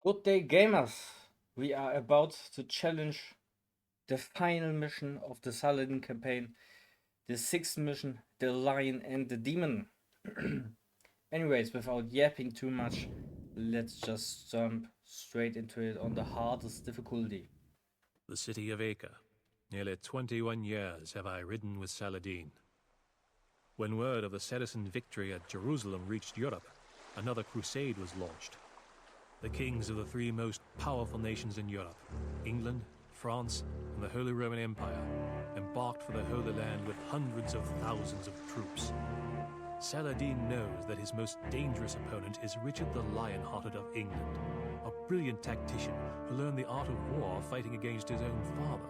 Good day, gamers! We are about to challenge the final mission of the Saladin campaign, the sixth mission, the Lion and the Demon. Anyways, without yapping too much, let's just jump straight into it on the hardest difficulty. The city of Acre. Nearly 21 years have I ridden with Saladin. When word of the Saracen victory at Jerusalem reached Europe, another crusade was launched. The kings of the three most powerful nations in Europe, England, France, and the Holy Roman Empire, embarked for the Holy Land with hundreds of thousands of troops. Saladin knows that his most dangerous opponent is Richard the Lion-Hearted of England, a brilliant tactician who learned the art of war fighting against his own father.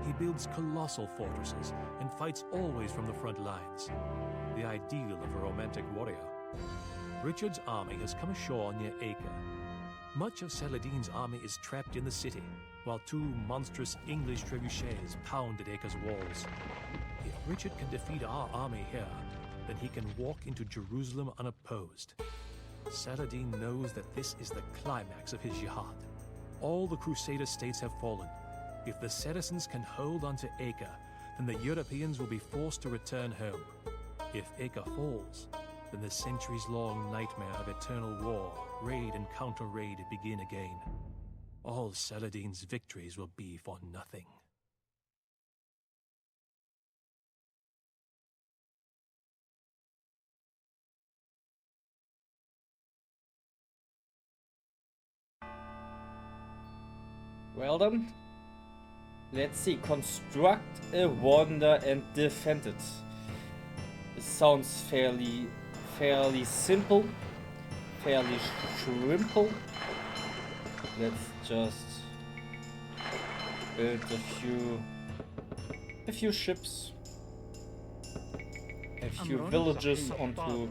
He builds colossal fortresses and fights always from the front lines, the ideal of a romantic warrior. Richard's army has come ashore near Acre. Much of Saladin's army is trapped in the city, while two monstrous English trebuchets pound at Acre's walls. If Richard can defeat our army here, then he can walk into Jerusalem unopposed. Saladin knows that this is the climax of his jihad. All the Crusader states have fallen. If the Saracens can hold on to Acre, then the Europeans will be forced to return home. If Acre falls, then the centuries-long nightmare of eternal war, raid and counter-raid begin again. All Saladin's victories will be for nothing. Well then, let's see. Construct a wonder and defend it. It sounds fairly simple, fairly simple. Let's just build a few ships, a few villages onto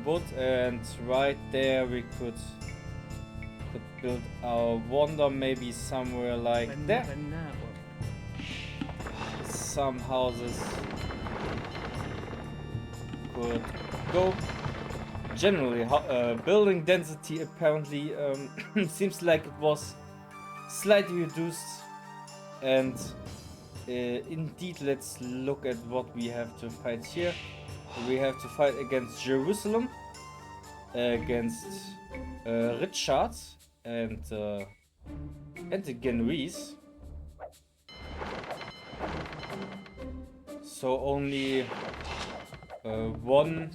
wood, and right there we could build our wonder maybe somewhere like that. Some houses could go. Generally, building density apparently seems like it was slightly reduced, and indeed, let's look at what we have to fight here. We have to fight against Jerusalem, against Richard, and the Genoese. So only one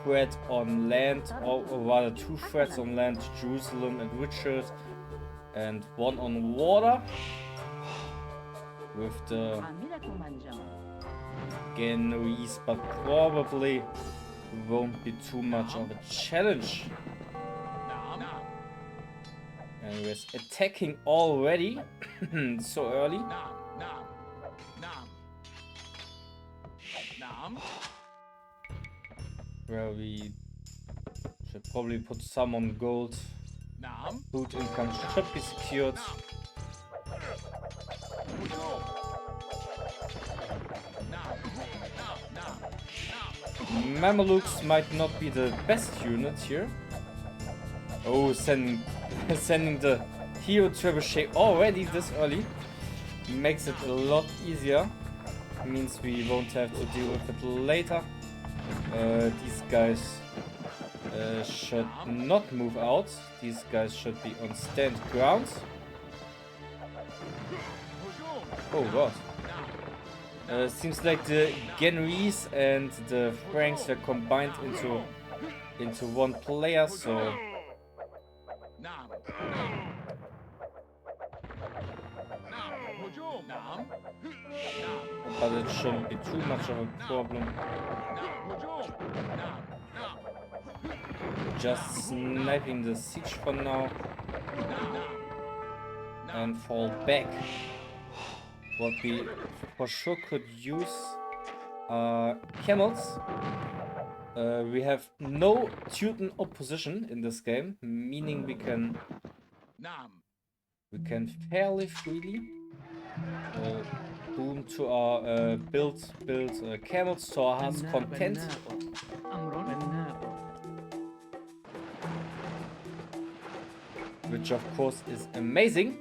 threat on land, or rather two threats on land, Jerusalem and Richard, and one on water with the Genoese, but probably won't be too much of a challenge. Anyways, attacking already so early. Well, we should probably put some on gold. Food income should be secured. Mamelukes might not be the best unit here. Oh, sending the hero trebuchet already this early makes it a lot easier. Means we won't have to deal with it later. These guys should not move out. These guys should be on stand ground. Oh god. Seems like the Genoese and the Franks are combined into one player, so but it shouldn't be too much of a problem. Just sniping the siege for now and fall back. What we for sure could use are camels. We have no Teuton opposition in this game, meaning we can fairly freely boom to our build camel store has content. Which of course is amazing.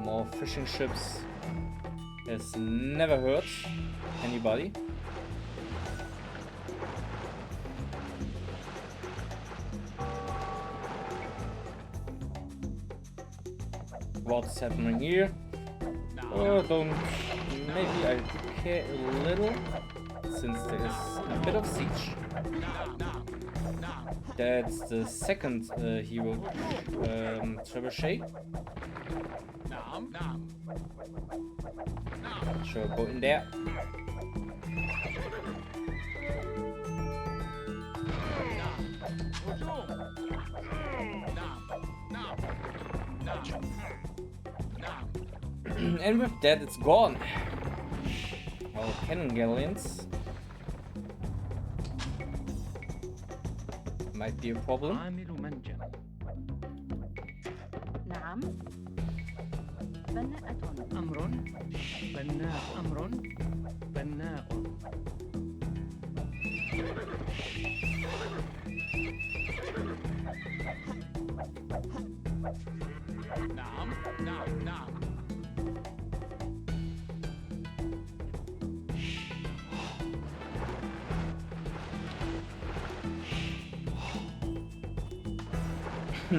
More fishing ships has never hurt anybody. What's happening here? Oh, don't. Maybe I care a little, since there is a bit of siege. That's the second hero trebuchet. Sure, go in there. And with that, it's gone. Our cannon galleons might be a problem.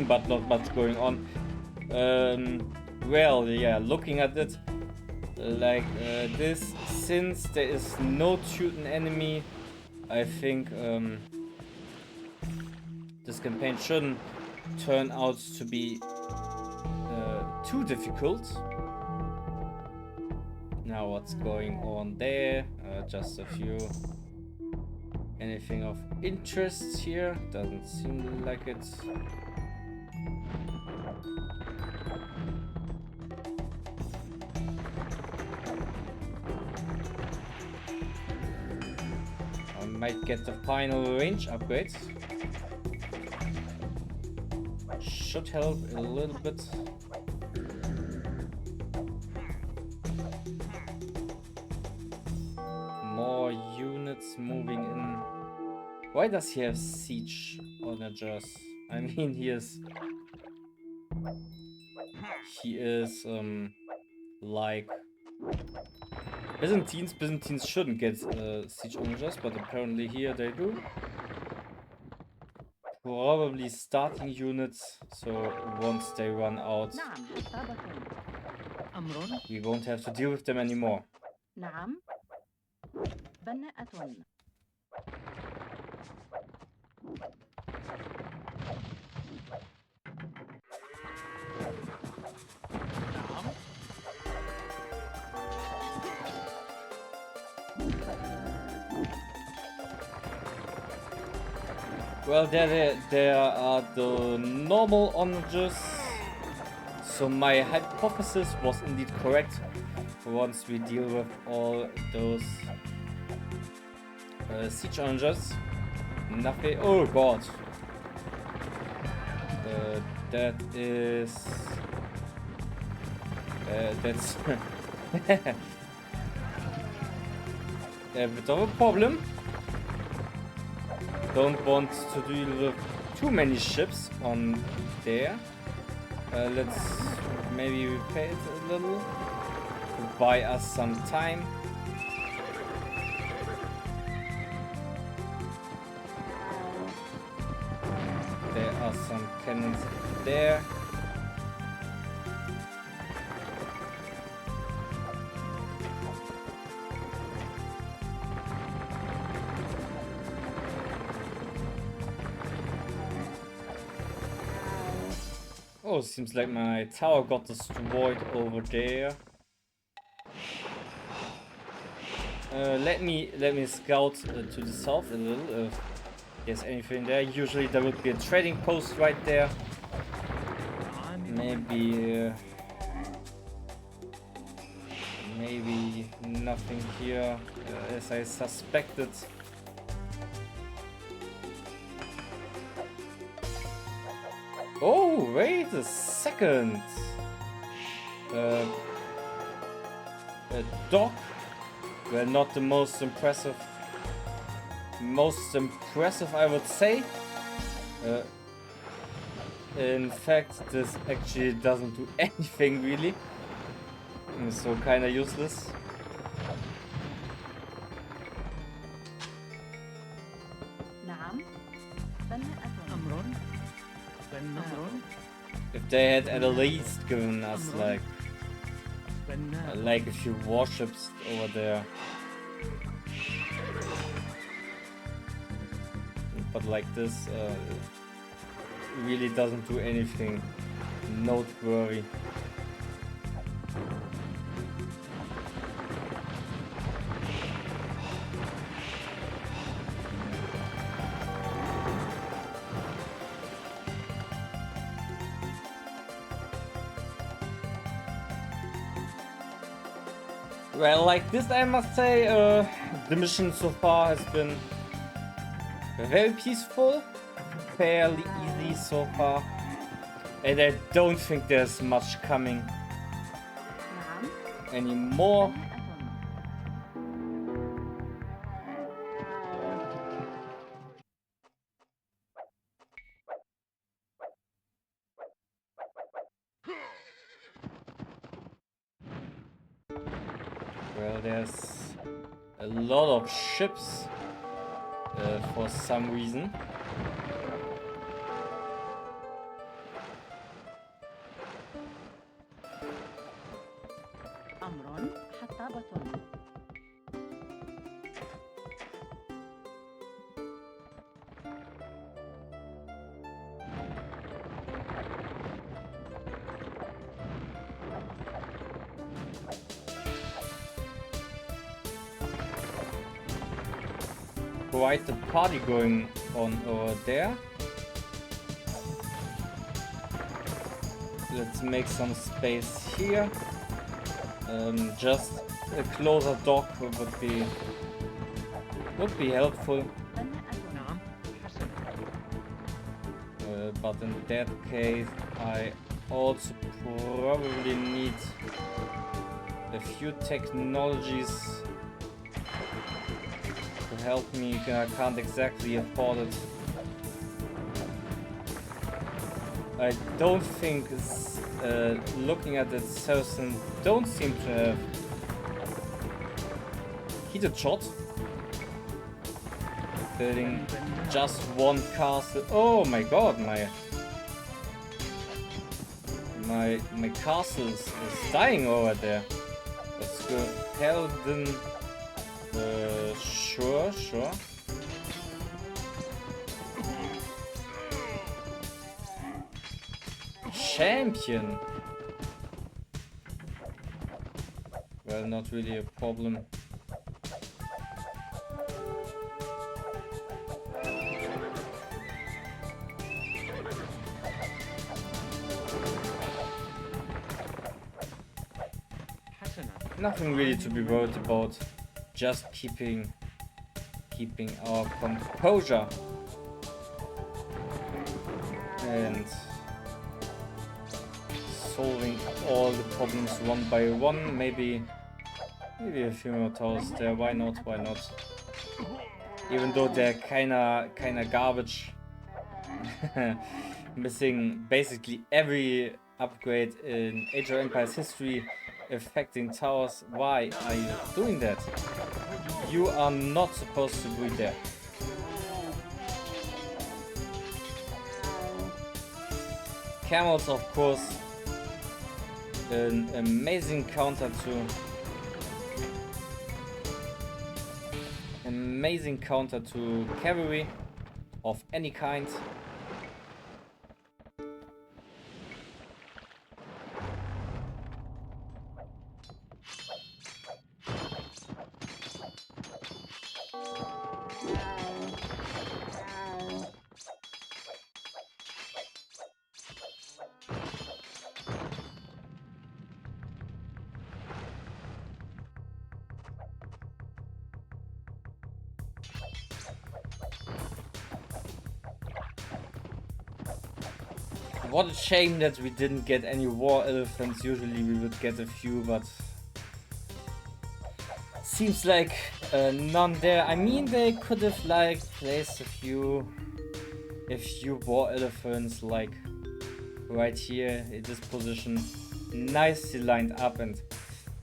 But not much going on. Well, yeah, looking at it like this, since there is no Teuton enemy, I think this campaign shouldn't turn out to be too difficult. Now what's going on there? Just a few. Anything of interest here? Doesn't seem like it. I might get the final range upgrades. Should help a little bit. More units moving in. Why does he have siege onagers? I mean, he is like Byzantines. Byzantines shouldn't get siege onagers, but apparently here they do. Probably starting units, so once they run out, we won't have to deal with them anymore. Well, there are the normal onagers, so my hypothesis was indeed correct. Once we deal with all those siege onagers, nothing. Oh god, that is that's a bit of a problem. Don't want to deal with too many ships on there. Let's maybe repair it a little to buy us some time. There are some cannons there. Oh, seems like my tower got destroyed over there. Let me scout to the south a little if there's anything there. Usually there would be a trading post right there. Maybe maybe nothing here as I suspected. Oh, wait a second. A dog. Well, not the most impressive. Most impressive, I would say. In fact, this actually doesn't do anything really. So kinda useless. If they had at least given us like a few warships over there. But like this, really doesn't do anything noteworthy. Well, like this, I must say, the mission so far has been very peaceful, fairly easy so far, and I don't think there's much coming anymore. Well, there's a lot of ships for some reason. Quite the party going on over there. Let's make some space here. Just a closer dock would be helpful. But in that case, I also probably need a few technologies to help me. I can't exactly afford it. I don't think, looking at it, Saracen don't seem to have heated shot. Building just one castle. Oh my god, my castle is dying over there. Let's go Saladin. Sure. Champion. Well, not really a problem. Nothing really to be worried about. Just keeping our composure and solving all the problems one by one. Maybe a few more towers there. Why not? Even though they're kinda garbage. Missing basically every upgrade in Age of Empires history, affecting towers. Why are you doing that? You are not supposed to be there. Camels, of course, an amazing counter to cavalry of any kind. What a shame that we didn't get any war elephants. Usually we would get a few, but seems like none there. I mean, they could have like placed a few war elephants like right here in this position, nicely lined up, and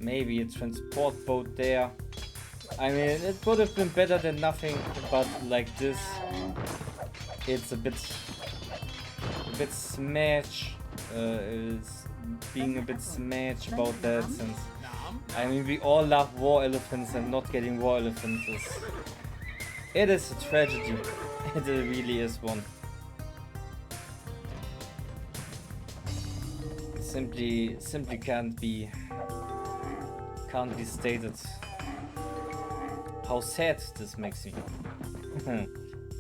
maybe a transport boat there. I mean, it would have been better than nothing, but like this, it's a bit smash. Is being a bit smash about that, since I mean we all love war elephants, and not getting war elephants it is a tragedy. It really is one. Simply can't be stated how sad this makes me.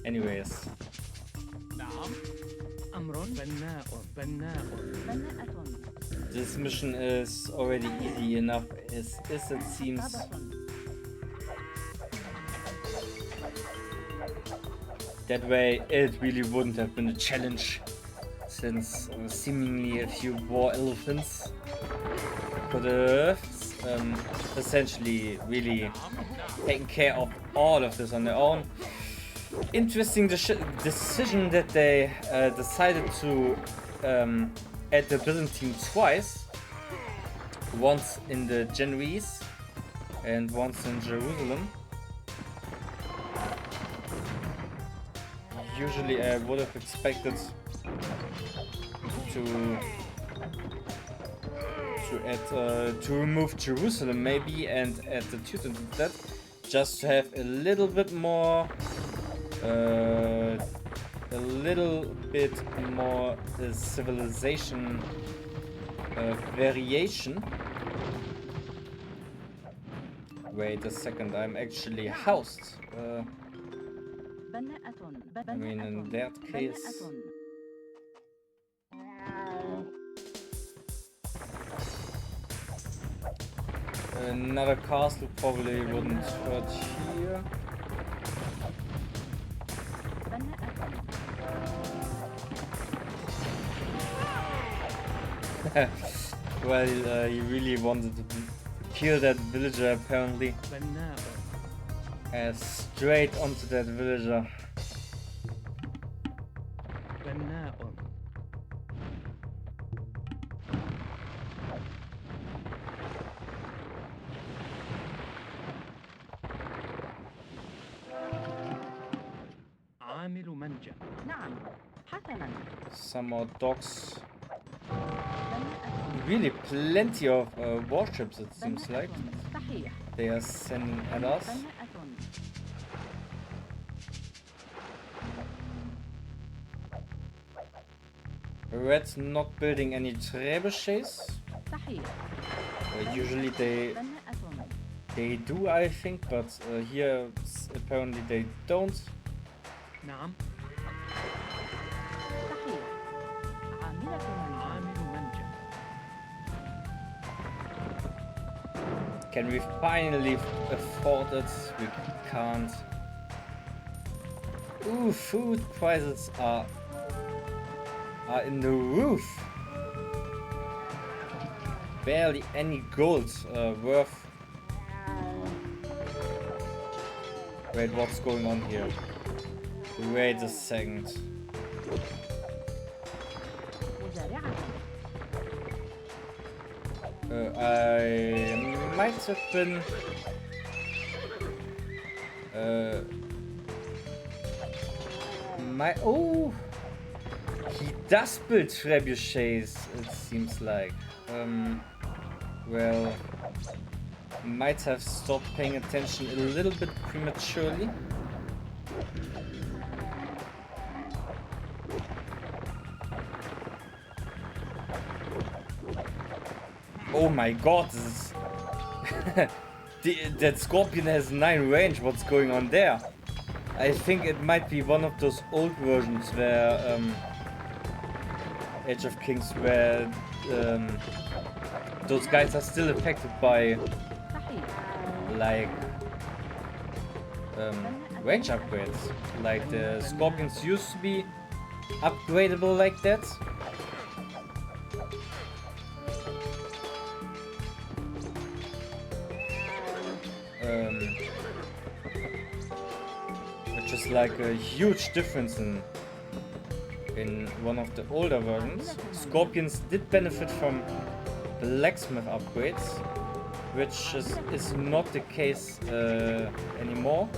Anyways. This mission is already easy enough as it seems. That way it really wouldn't have been a challenge, since seemingly a few war elephants could have essentially really taken care of all of this on their own. Interesting decision that they decided to add the Byzantine twice, once in the Genoese and once in Jerusalem. Usually I would have expected to remove Jerusalem maybe and add the Teutons instead, just to have a little bit more civilization variation. Wait a second, I'm actually housed. I mean, in that case, another castle probably wouldn't hurt here. Well, he really wanted to kill that villager apparently. Straight onto that villager. Some more docks. Really plenty of warships, it seems like they are sending at us. Red's not building any trebuchets. Usually they do, I think, but here apparently they don't. Can we finally afford it? We can't. Ooh, food prices are in the roof. Barely any gold worth. Wait, what's going on here? Wait a second. I might have been he does build trebuchets, it seems like. Well, might have stopped paying attention a little bit prematurely. Oh my god, this is that Scorpion has 9 range. What's going on there? I think it might be one of those old versions where Age of Kings, where those guys are still affected by like range upgrades. Like the Scorpions used to be upgradable like that, is like a huge difference in one of the older versions. Scorpions did benefit from blacksmith upgrades, which is not the case anymore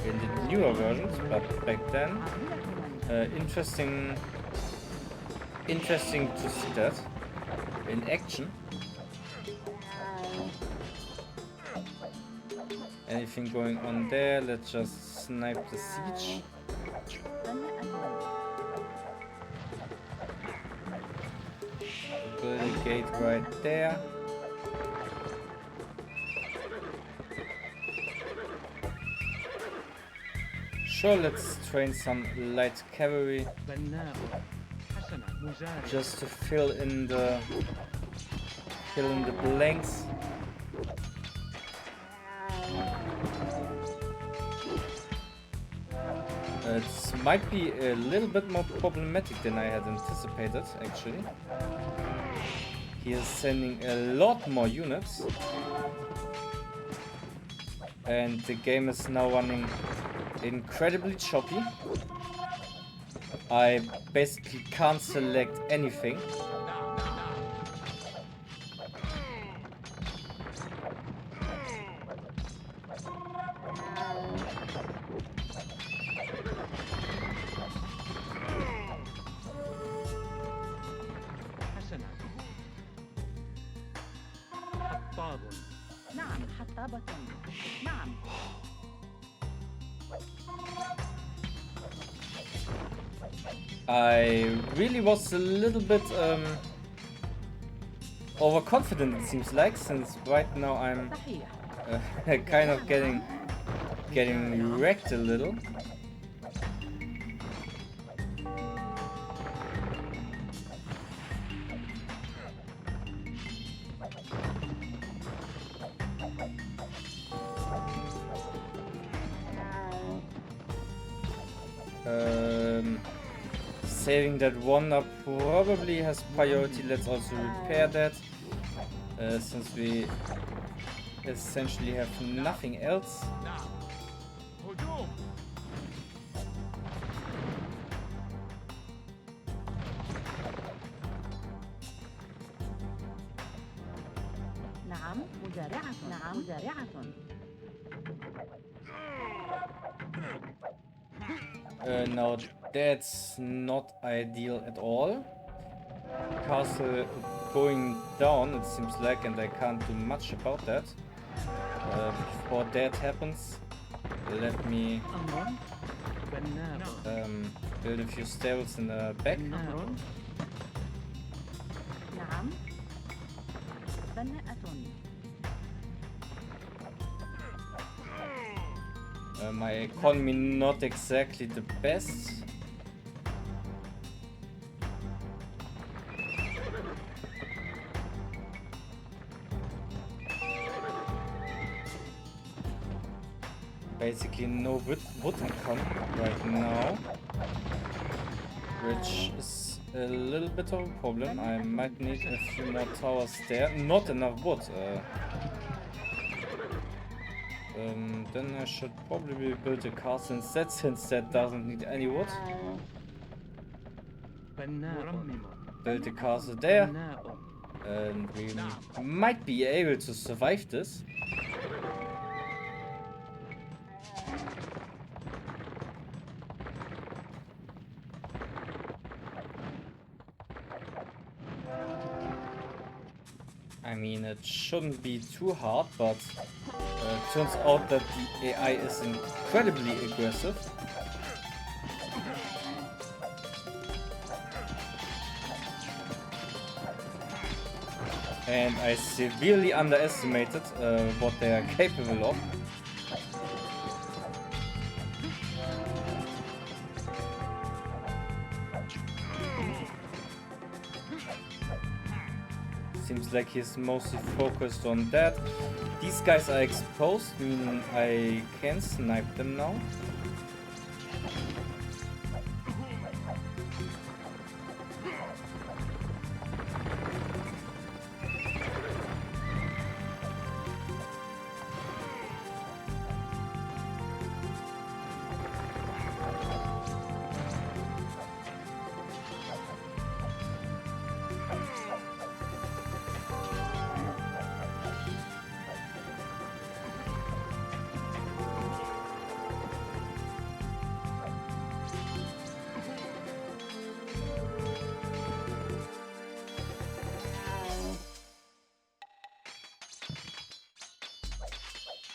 in the newer versions, but back then, interesting to see that in action. Anything going on there? Let's just snipe the siege. Build a gate right there. Sure, let's train some light cavalry just to fill in the blanks. It might be a little bit more problematic than I had anticipated, actually. He is sending a lot more units. And the game is now running incredibly choppy. I basically can't select anything. I really was a little bit overconfident, it seems like, since right now I'm kind of getting wrecked a little. Saving that one up probably has priority. Let's also repair that, since we essentially have nothing else. No, that's not ideal at all. Castle going down, it seems like, and I can't do much about that. Before that happens, let me build a few stables in the back. My economy not exactly the best. Basically no wood income right now, which is a little bit of a problem. I might need a few more towers there. Not enough wood. Then I should probably build a castle instead, since that doesn't need any wood. Build a castle there, and we might be able to survive this. I mean, it shouldn't be too hard, but turns out that the AI is incredibly aggressive. And I severely underestimated what they are capable of. Seems like he's mostly focused on that. These guys are exposed, meaning I can snipe them now.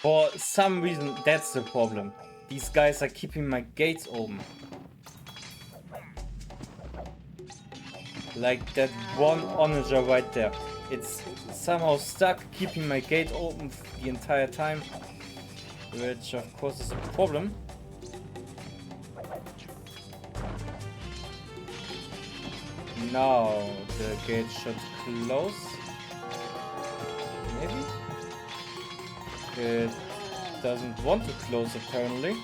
For some reason, that's the problem. These guys are keeping my gates open. Like that one onager right there. It's somehow stuck, keeping my gate open the entire time. Which of course is a problem. Now the gate should close. Maybe? It doesn't want to close apparently.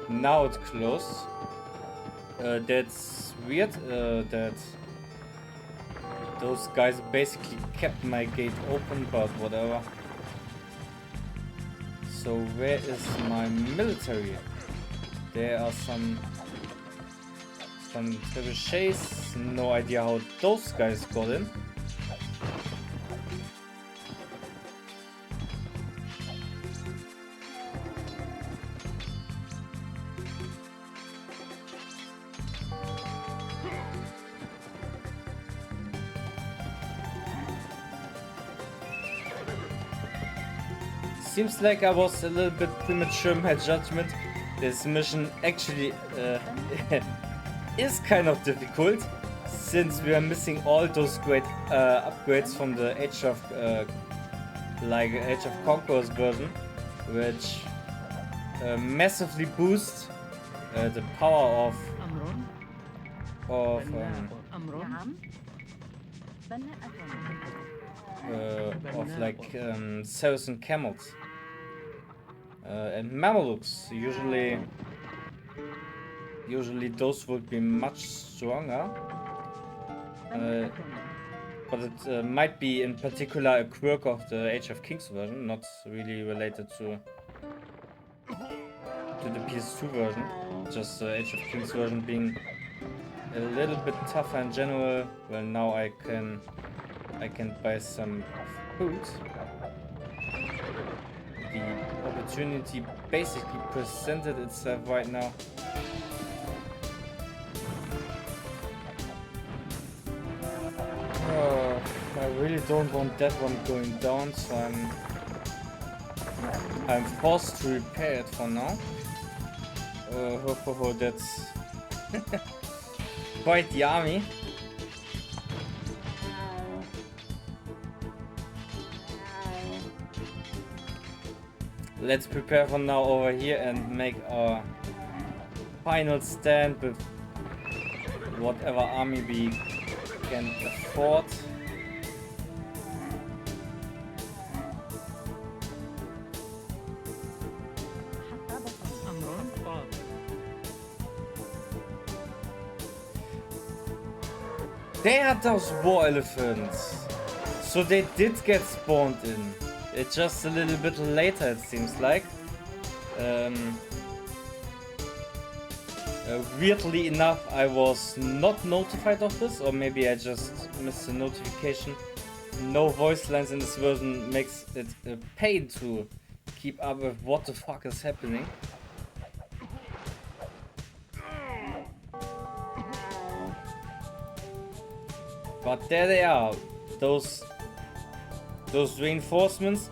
Now it's closed. That's weird. That those guys basically kept my gate open, but whatever. So where is my military? There are some trebuchets. No idea how those guys got in. Seems like I was a little bit premature in my judgment. This mission actually is kind of difficult, since we are missing all those great upgrades from the Age of Conquerors version, which massively boost the power of like Saracen camels. And Mamelukes, usually those would be much stronger, but it might be in particular a quirk of the Age of Kings version, not really related to the PS2 version. Just the Age of Kings version being a little bit tougher in general. Well, now I can buy some food. The opportunity basically presented itself right now. I really don't want that one going down, so I'm forced to repair it for now. That's quite the army. Let's prepare for now over here and make our final stand with whatever army we can afford. They are those war elephants, so they did get spawned in. It's just a little bit later, it seems like. Weirdly enough, I was not notified of this, or maybe I just missed the notification. No voice lines in this version makes it a pain to keep up with what the fuck is happening. But there they are. Those reinforcements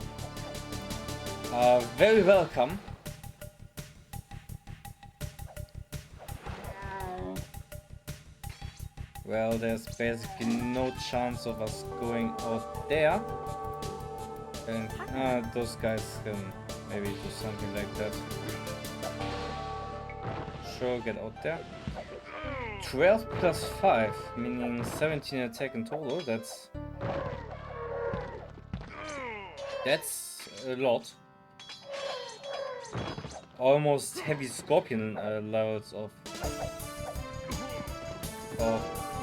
are very welcome. Well, there's basically no chance of us going out there. And those guys can maybe do something like that. Sure, get out there. 12 plus 5, meaning 17 attack in total. That's a lot. Almost heavy scorpion levels of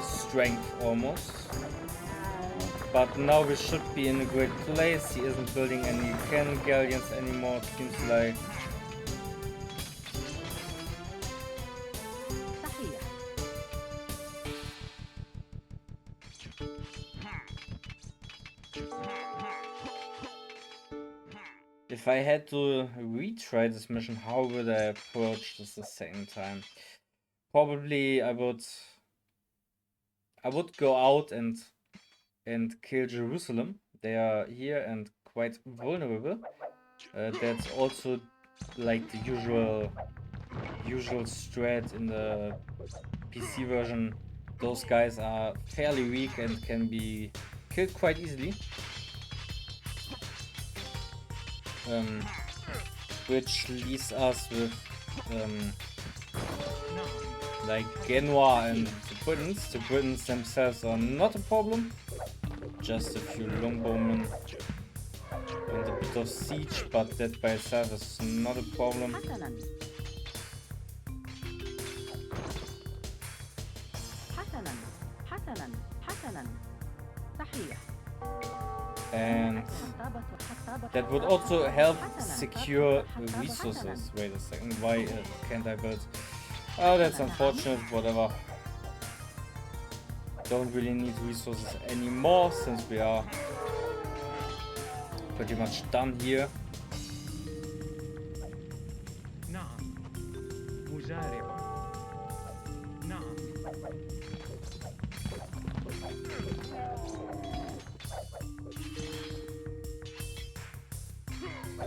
strength almost. But now we should be in a great place. He isn't building any cannon galleons anymore, it seems like. If I had to retry this mission, how would I approach this the second time? Probably I would go out and kill Jerusalem. They are here and quite vulnerable. That's also like the usual strat in the PC version. Those guys are fairly weak and can be killed quite easily. Which leaves us with like Genoa and the Britons. The Britons themselves are not a problem. Just a few longbowmen and a bit of siege, but that by itself is not a problem. And that would also help secure resources. Wait a second, why can't I build? Oh, that's unfortunate, whatever. Don't really need resources anymore since we are pretty much done here.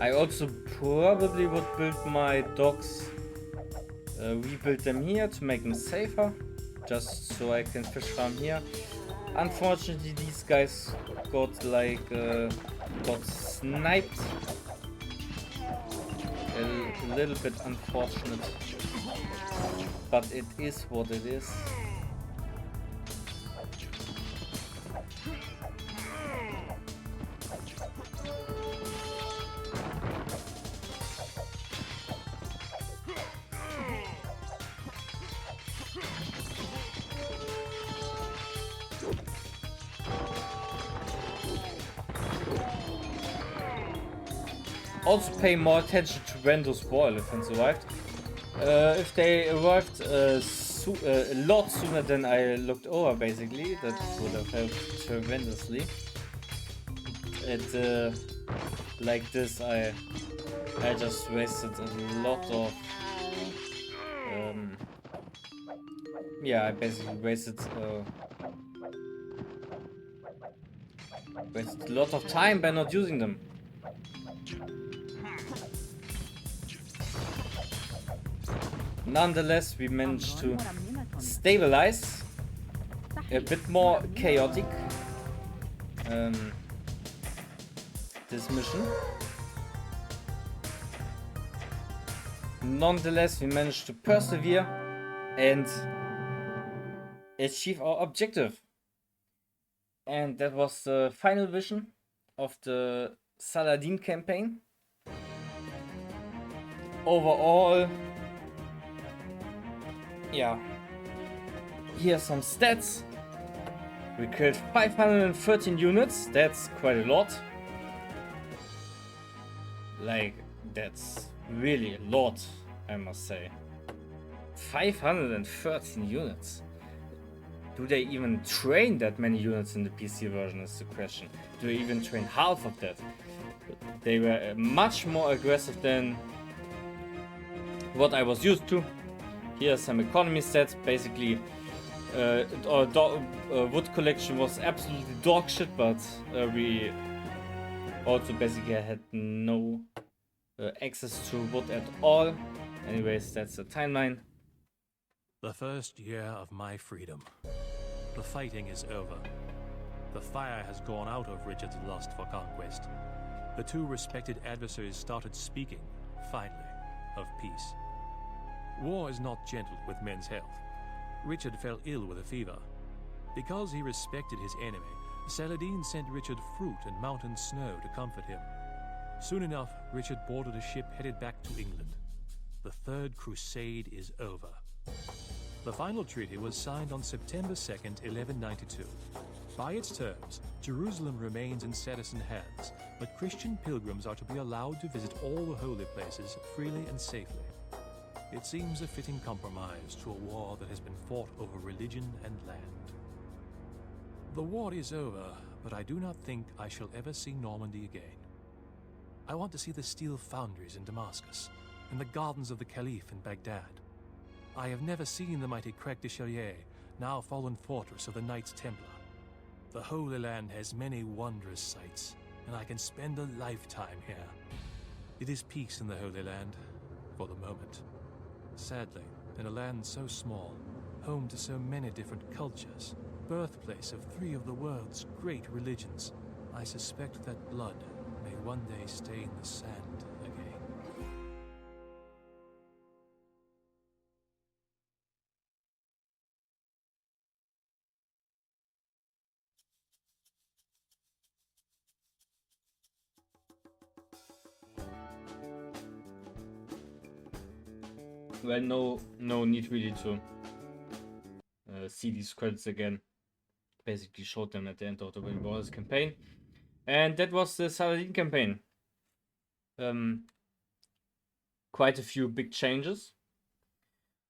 I also probably would build my docks, rebuild them here to make them safer, just so I can fish farm here. Unfortunately, these guys got like got sniped. A little bit unfortunate, but it is what it is. Also pay more attention to when those war elephants arrived. If they arrived a lot sooner than I looked over, basically, that would have helped tremendously. Like this, I just wasted a lot of yeah, I basically wasted a lot of time by not using them. Nonetheless, we managed to stabilize a bit more chaotic this mission. Nonetheless, we managed to persevere and achieve our objective. And that was the final vision of the Saladin campaign. Overall, yeah, here are some stats. We killed 513 units, that's quite a lot. Like, that's really a lot, I must say. 513 units. Do they even train that many units in the PC version is the question. Do they even train half of that? They were much more aggressive than what I was used to. Here are some economy stats. Basically, our wood collection was absolutely dog shit, but we also basically had no access to wood at all. Anyways, that's the timeline. The first year of my freedom. The fighting is over. The fire has gone out of Richard's lust for conquest. The two respected adversaries started speaking, finally, of peace. War is not gentle with men's health. Richard fell ill with a fever. Because he respected his enemy, Saladin sent Richard fruit and mountain snow to comfort him. Soon enough, Richard boarded a ship headed back to England. The Third Crusade is over. The final treaty was signed on September 2nd, 1192. By its terms, Jerusalem remains in Saracen hands, but Christian pilgrims are to be allowed to visit all the holy places freely and safely. It seems a fitting compromise to a war that has been fought over religion and land. The war is over, but I do not think I shall ever see Normandy again. I want to see the steel foundries in Damascus, and the gardens of the Caliph in Baghdad. I have never seen the mighty Crag de Chalier, now fallen fortress of the Knights Templar. The Holy Land has many wondrous sights, and I can spend a lifetime here. It is peace in the Holy Land, for the moment. Sadly, in a land so small, home to so many different cultures, birthplace of 3 of the world's great religions, I suspect that blood may one day stain the sand again. Well, no need really to see these credits again. Basically showed them at the end of the Wind Wars campaign. And that was the Saladin campaign. Quite a few big changes.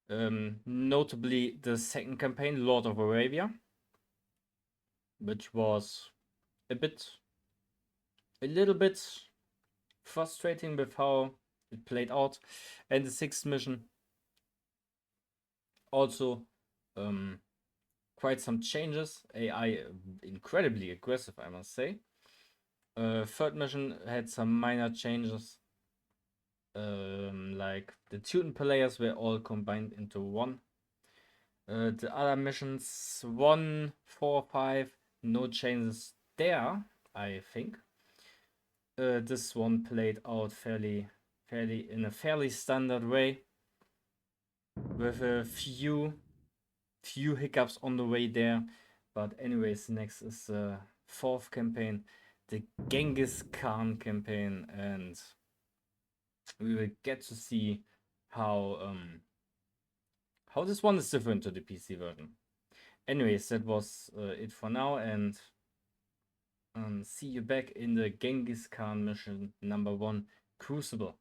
Notably the second campaign, Lord of Arabia, which was a little bit frustrating with how it played out. And the sixth mission, also quite some changes. AI incredibly aggressive, I must say. Third mission had some minor changes. Like the Teuton players were all combined into one. The other missions 1, 4, 5, no changes there, I think. This one played out fairly in a fairly standard way, with a few hiccups on the way there. But anyways, next is the fourth campaign, the Genghis Khan campaign, and we will get to see how this one is different to the PC version. Anyways, that was it for now, and see you back in the Genghis Khan mission number 1, Crucible.